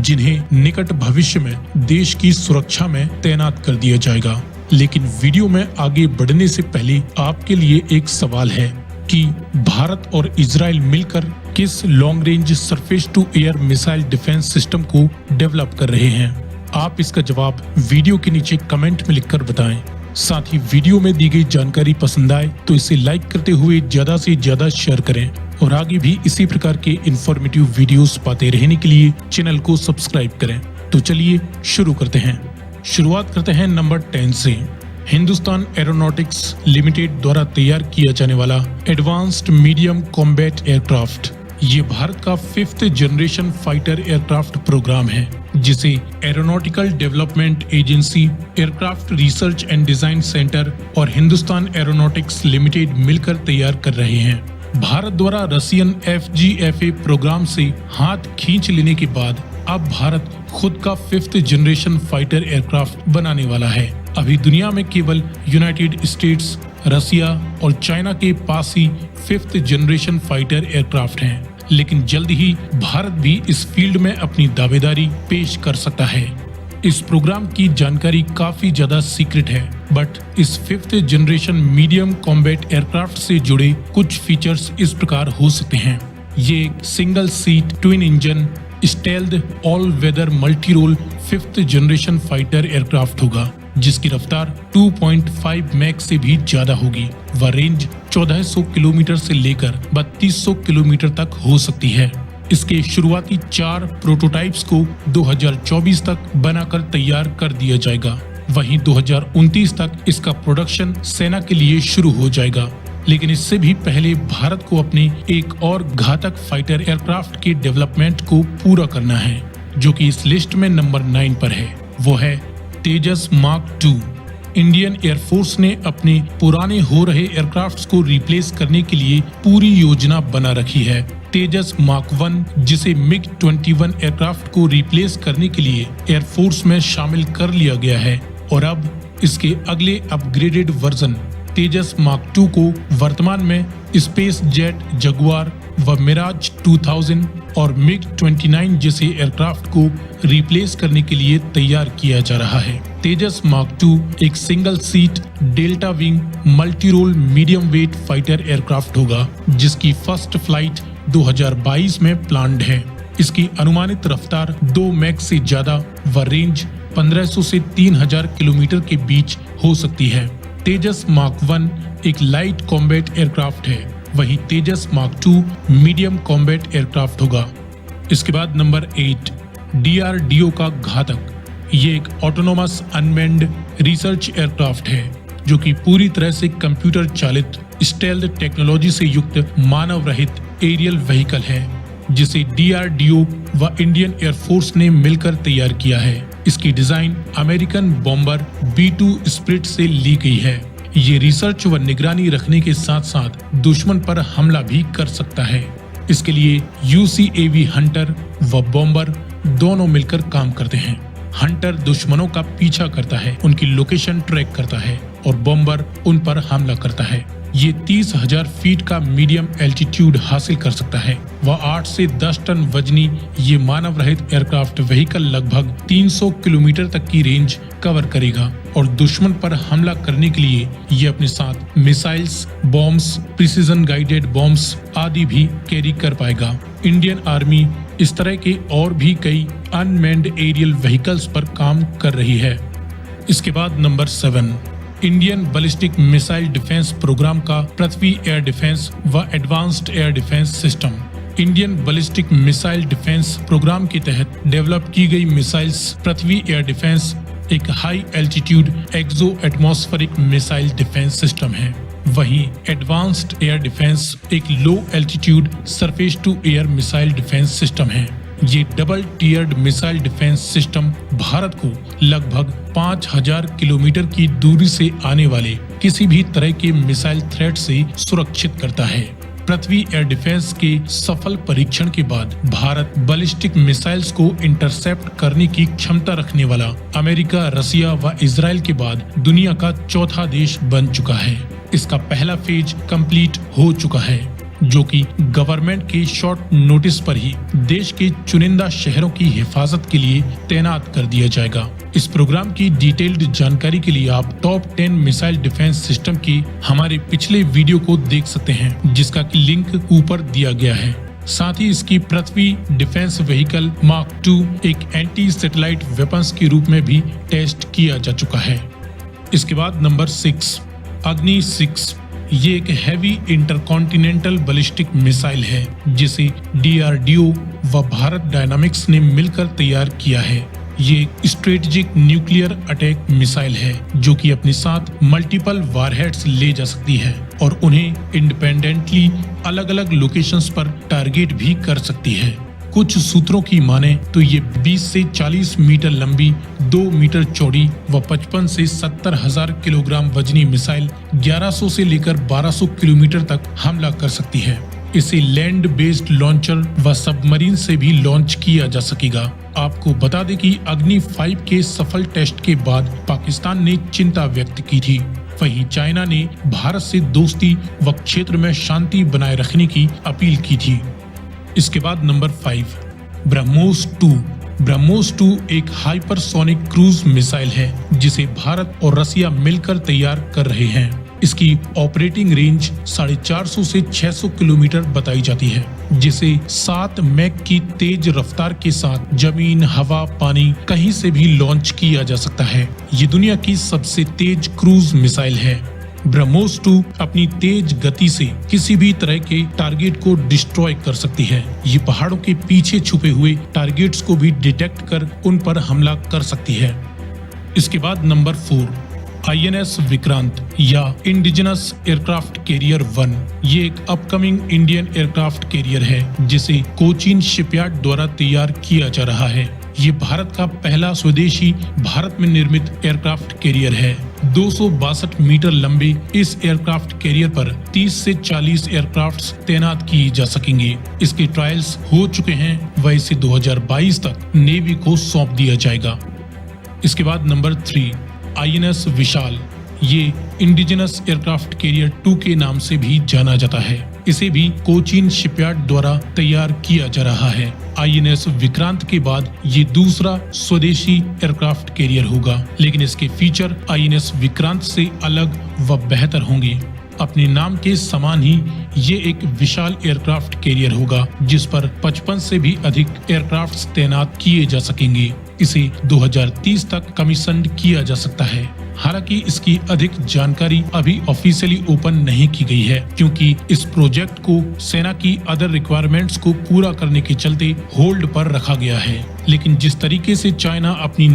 जिन्हें निकट भविष्य में देश की सुरक्षा में तैनात कर दिया जाएगा। लेकिन वीडियो में आगे बढ़ने से पहले आपके लिए एक सवाल है कि भारत और इजराइल मिलकर किस long range surface to air missile defence system को डेवलप कर रहे हैं। आप इसका जवाब वीडियो के नीचे कमेंट में लिखकर बताएं। साथ ही वीडियो में दी गई जानकारी पसंद आए तो इसे लाइक करते हुए ज्यादा से ज्यादा शेयर करें और आगे भी इसी प्रकार के इंफॉर्मेटिव वीडियोस पाते रहने के लिए चैनल को सब्सक्राइब करें। तो चलिए शुरू करते हैं। शुरुआत करते हैं नंबर 10 से। हिंदुस्तान एरोनॉटिक्स लिमिटेड द्वारा तैयार किया जाने वाला एडवांस्ड मीडियम कॉम्बैट एयरक्राफ्ट ये भारत का 5th generation fighter aircraft programme है, जिसे aeronautical development agency, aircraft research and design centre और हिंदुस्तान एरोनॉटिक्स लिमिटेड मिलकर तैयार कर रहे हैं। भारत द्वारा रशियन FGFA प्रोग्राम से हाथ खींच लेने के बाद अब भारत खुद का 5th जनरेशन फाइटर एयरक्राफ्ट बनाने वाला है। अभी दुनिया में केवल यूनाइटेड स्टेट्स, रसिया और चाइना के पास ही 5th जनरेशन फाइटर एयरक्राफ्ट हैं, लेकिन जल्द ही भारत भी इस फील्ड में अपनी दावेदारी पेश कर सकता है। इस प्रोग्राम की जानकारी काफी ज्यादा सीक्रेट है, बट इस 5th generation medium combat aircraft से जुड़े कुछ फीचर्स इस प्रकार हो सकते हैं। ये एक single seat twin engine stealth all weather multi role 5th generation fighter aircraft होगा, जिसकी रफ्तार 2.5 मैक से भी ज्यादा होगी व रेंज 1400 किलोमीटर से लेकर 3200 किलोमीटर तक हो सकती है। इसके शुरुआती 4 प्रोटोटाइप्स को 2024 तक बनाकर तैयार कर दिया जाएगा। वहीं 2029 तक इसका प्रोडक्शन सेना के लिए शुरू हो जाएगा। लेकिन इससे भी पहले भारत को अपने एक और घातक फाइटर एयरक्राफ्ट के डेवलपमेंट को पूरा करना है, जो कि इस लिस्ट में नंबर 9 पर है। वो है Tejas mark II। Indian air force ने अपने पुराने हो रहे एयरक्राफ्ट्स को रिप्लेस करने के लिए पूरी योजना बना रखी है। तेजस मार्क I, जिसे MiG-21 एयरक्राफ्ट को रिप्लेस करने के लिए एयरफोर्स में शामिल कर लिया गया है और अब इसके अगले अपग्रेडेड वर्जन तेजस मार्क II को वर्तमान में स्पेस जेट जगुआर व मिराज 2000 और MiG-29 जैसे एयरक्राफ्ट को रिप्लेस करने के लिए तैयार किया जा रहा है। तेजस मार्क II एक single seat delta wing multi role medium weight fighter aircraft होगा, जिसकी फर्स्ट फ्लाइट 2022 में प्लान्ड है। इसकी अनुमानित रफ्तार 2 मैक से ज्यादा व रेंज 1500 से 3000 किलोमीटर के बीच हो सकती है। तेजस मार्क I एक लाइट कॉम्बैट एयरक्राफ्ट है, वहीं Tejas mark II medium combat aircraft होगा। इसके बाद नंबर 8, DRDO का घातक। ये एक ऑटोनोमस अनमैन्ड रिसर्च एयरक्राफ्ट है, जो कि पूरी तरह से कंप्यूटर चालित स्टेल्थ टेक्नोलॉजी से युक्त मानव रहित एरियल व्हीकल है, जिसे DRDO व इंडियन एयरफोर्स ने मिलकर तैयार किया है। इसकी design American bomber B-2 spirit से ली गई है। ये रिसर्च व निगरानी रखने के साथ साथ दुश्मन पर हमला भी कर सकता है। इसके लिए UCAV हंटर व बॉम्बर दोनों मिलकर काम करते हैं। हंटर दुश्मनों का पीछा करता है, उनकी लोकेशन ट्रैक करता है और बॉम्बर उन पर हमला करता है। ये 30,000 फीट का मीडियम एल्टीट्यूड हासिल कर सकता है व 8 से 10 टन वजनी ये मानव रहित एयरक्राफ्ट व्हीकल लगभग 300 किलोमीटर तक की रेंज कवर करेगा और दुश्मन पर हमला करने के लिए ये अपने साथ missiles, bombs, precision guided bombs आदि भी कैरी कर पाएगा। इंडियन आर्मी इस तरह के और भी कई अनमैन्ड एरियल व्हीकल्स पर काम कर रही है। इसके बाद number 7, Indian ballistic missile defence programme का पृथ्वी एयर डिफेंस व advanced air defence system. Indian ballistic missile defence programme के तहत डेवलप की गई मिसाइल्स पृथ्वी एयर डिफेंस एक high altitude exo atmospheric missile defence system है। वहीं एडवांस्ड एयर डिफेंस एक low altitude surface to air missile defence system है। ये double tiered missile defence system Bharat को लगभग 5000 किलोमीटर की दूरी से आने वाले किसी भी तरह के मिसाइल थ्रेट से सुरक्षित करता है। पृथ्वी एयर डिफेंस के सफल परीक्षण के बाद भारत बैलिस्टिक मिसाइल्स को इंटरसेप्ट करने की क्षमता रखने वाला अमेरिका, रसिया व इजराइल के बाद दुनिया का चौथा देश बन चुका है। इसका पहला फेज कंप्लीट हो चुका है। जो कि गवर्नमेंट के शॉर्ट नोटिस पर ही देश के चुनिंदा शहरों की हिफाजत के लिए तैनात कर दिया जाएगा। इस प्रोग्राम की डिटेल्ड जानकारी के लिए आप टॉप 10 मिसाइल डिफेंस सिस्टम की हमारे पिछले वीडियो को देख सकते हैं, जिसका की लिंक ऊपर दिया गया है। साथ ही इसकी पृथ्वी डिफेंस व्हीकल मार्क 2 एक एंटी सैटेलाइट वेपन्स के रूप में भी टेस्ट किया जा चुका है। इसके बाद नंबर 6 अग्नि 6। ये एक हैवी इंटरकॉन्टिनेंटल बैलिस्टिक मिसाइल है जिसे DRDO व भारत डायनामिक्स ने मिलकर तैयार किया है। ये स्ट्रेटेजिक न्यूक्लियर अटैक मिसाइल है जो कि अपने साथ मल्टीपल वारहेड्स ले जा सकती है और उन्हें इंडिपेंडेंटली अलग अलग लोकेशंस पर टारगेट भी कर सकती है। कुछ सूत्रों की माने तो ये 20 से 40 मीटर लंबी, 2 मीटर चौड़ी व 55 से 70 हजार किलोग्राम वजनी मिसाइल 1100 से लेकर 1200 किलोमीटर तक हमला कर सकती है। इसे लैंड बेस्ड लॉन्चर व सबमरीन से भी लॉन्च किया जा सकेगा। आपको बता दें कि अग्नि 5 के सफल टेस्ट के बाद पाकिस्तान ने चिंता व्यक्त की थी। वहीं चाइना ने भारत से दोस्ती व क्षेत्र में शांति बनाए रखने की अपील की थी। इसके बाद नंबर 5 ब्रह्मोस 2। ब्रह्मोस 2 एक हाइपरसोनिक क्रूज मिसाइल है जिसे भारत और रसिया मिलकर तैयार कर रहे हैं। इसकी ऑपरेटिंग रेंज 450 से 600 किलोमीटर बताई जाती है, जिसे 7 मैक की तेज रफ्तार के साथ जमीन, हवा, पानी कहीं से भी लॉन्च किया जा सकता है। ये दुनिया की सबसे तेज क्रूज मिसाइल है। ब्रह्मोस 2 अपनी तेज गति से किसी भी तरह के टारगेट को डिस्ट्रॉय कर सकती है। ये पहाड़ों के पीछे छुपे हुए टारगेट्स को भी डिटेक्ट कर उन पर हमला कर सकती है। इसके बाद नंबर 4 INS विक्रांत या इंडिजिनस एयरक्राफ्ट कैरियर 1। ये एक अपकमिंग इंडियन एयरक्राफ्ट कैरियर है जिसे कोचीन शिपयार्ड द्वारा तैयार किया जा रहा है। ये भारत का पहला स्वदेशी भारत में निर्मित एयरक्राफ्ट कैरियर है। 262 मीटर लंबे इस एयरक्राफ्ट कैरियर पर 30 से 40 एयरक्राफ्ट्स तैनात किए जा सकेंगे। इसके ट्रायल्स हो चुके हैं व इसे 2022 तक नेवी को सौंप दिया जाएगा। इसके बाद नंबर 3 INS विशाल। ये इंडिजिनस एयरक्राफ्ट कैरियर 2 के नाम से भी जाना जाता है। इसे भी कोचीन शिपयार्ड द्वारा तैयार किया जा रहा है। INS विक्रांत के बाद ये दूसरा स्वदेशी एयरक्राफ्ट कैरियर होगा, लेकिन इसके फीचर INS विक्रांत से अलग व बेहतर होंगे। अपने नाम के समान ही ये एक विशाल एयरक्राफ्ट कैरियर होगा जिस पर 55 से भी अधिक एयरक्राफ्ट्स तैनात किए जा सकेंगे। इसे 2030 तक कमीशन किया जा सकता है। हालांकि इसकी अधिक जानकारी अभी ऑफिशियली ओपन नहीं की गई है, क्योंकि इस प्रोजेक्ट को सेना की अदर रिक्वायरमेंट्स को पूरा करने के चलते होल्ड पर रखा गया है। लेकिन जिस तरीके से चाइना अपनी